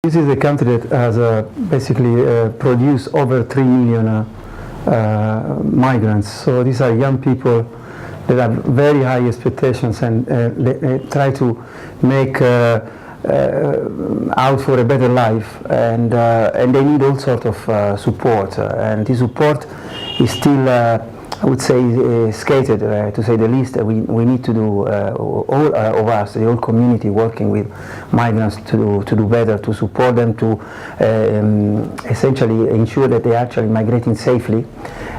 This is a country that has basically produced over 3 million migrants. So these are young people that have very high expectations, and they try to make out for a better life, and they need all sorts of support, and this support is still I would say skated, to say the least. We need to do, all of us, the whole community, working with migrants to do better, to support them, to essentially ensure that they are actually migrating safely,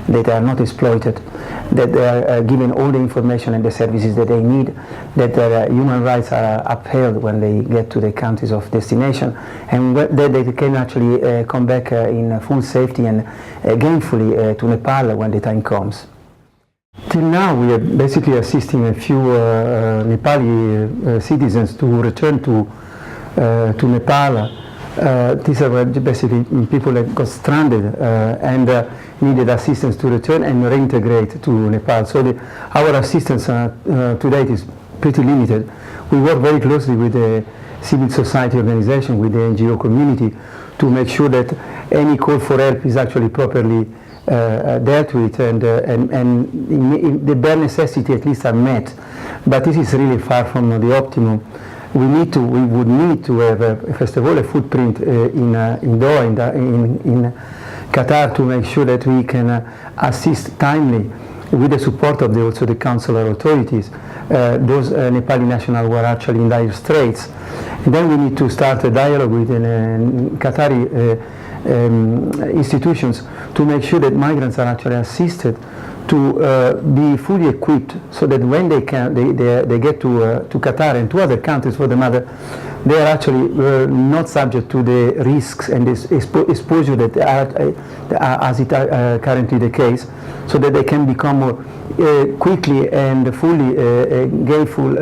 that they are not exploited, that they are given all the information and the services that they need, that their human rights are upheld when they get to the countries of destination, and that they can actually come back in full safety and gainfully to Nepal when the time comes. Till now, we are basically assisting a few Nepali citizens to return to Nepal. These are basically people that got stranded and needed assistance to return and reintegrate to Nepal. So our assistance to date is pretty limited. We work very closely with the civil society organization, with the NGO community, to make sure that any call for help is actually properly dealt with, and the bare necessity at least are met. But this is really far from the optimum. We would need to have, first of all, a footprint in Doha, in Qatar, to make sure that we can assist timely, with the support of also the consular authorities, those Nepali nationals who are actually in dire straits. And then we need to start a dialogue with Qatari institutions to make sure that migrants are actually assisted to be fully equipped, so that when they get to Qatar and to other countries for the matter, they are actually not subject to the risks and this exposure that as it are currently the case, so that they can become more quickly and fully gainful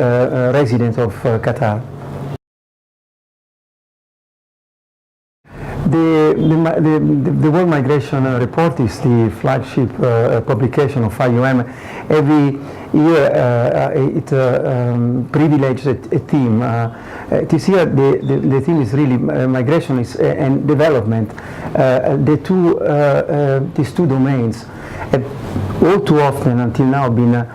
residents of Qatar. The World Migration Report is the flagship publication of IOM. Every year it privileges a theme. This year the theme is really migration and development. These two domains have all too often until now been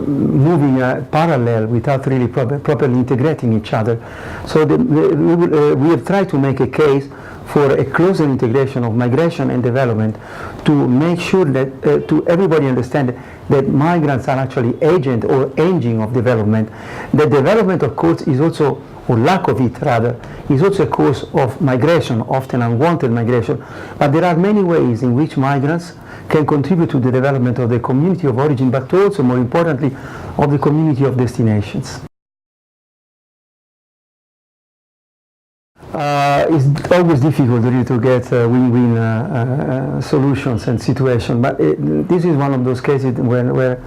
moving parallel without really properly integrating each other. So we have tried to make a case for a closer integration of migration and development, to make sure that to everybody understand that migrants are actually agent or engine of development. The development, of course, is also, or lack of it rather, is also a cause of migration, often unwanted migration. But there are many ways in which migrants can contribute to the development of the community of origin, but also, more importantly, of the community of destinations. It's always difficult really to get win-win solutions and situations, but this is one of those cases where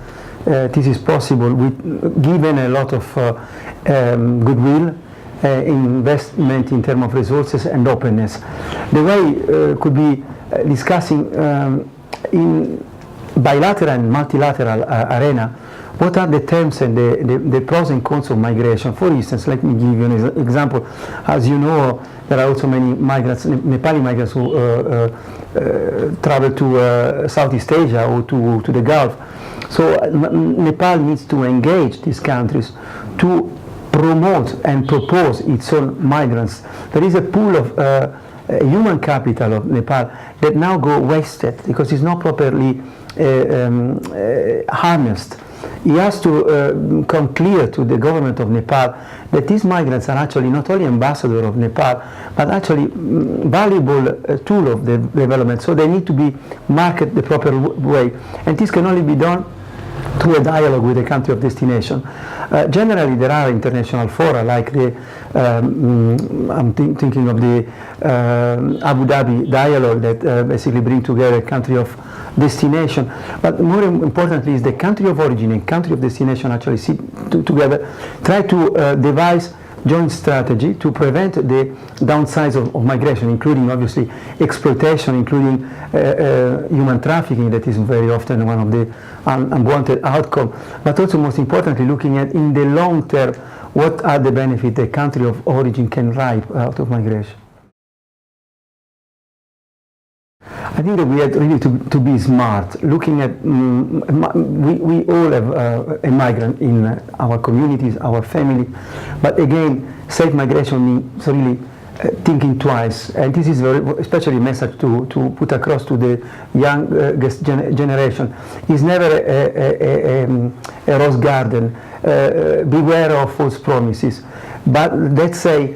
this is possible, given a lot of goodwill, investment in terms of resources and openness. The way could be discussing in bilateral and multilateral arena, what are the terms and the pros and cons of migration? For instance, let me give you an example. As you know, there are also many migrants, Nepali migrants, who travel to Southeast Asia or to the Gulf. So Nepal needs to engage these countries to promote and propose its own migrants. There is a pool of human capital of Nepal that now go wasted because it's not properly harnessed. It has to come clear to the government of Nepal that these migrants are actually not only ambassadors of Nepal, but actually valuable tool of the development. So they need to be marketed the proper way, and this can only be done through a dialogue with the country of destination. Generally, there are international fora like the, I'm thinking of the Abu Dhabi dialogue that basically bring together a country of destination. But more importantly is the country of origin and country of destination actually sit together, try to devise joint strategy to prevent the downsides of migration, including obviously exploitation, including human trafficking, that is very often one of the unwanted outcomes, but also most importantly looking at in the long term what are the benefits the country of origin can reap out of migration. I think that we had really to be smart, looking at, we all have a migrant in our communities, our family, but again, safe migration means really thinking twice, and this is especially a message to put across to the youngest generation. It's never a rose garden. Beware of false promises. But let's say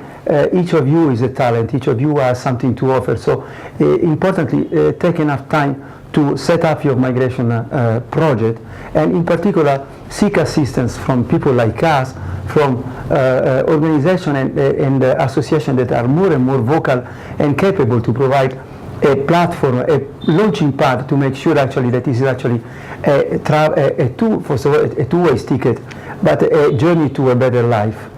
each of you is a talent, each of you has something to offer. So importantly, take enough time to set up your migration project, and in particular seek assistance from people like us, from organizations and associations that are more and more vocal and capable to provide a platform, a launching pad to make sure actually that this is actually a two-way ticket, but a journey to a better life.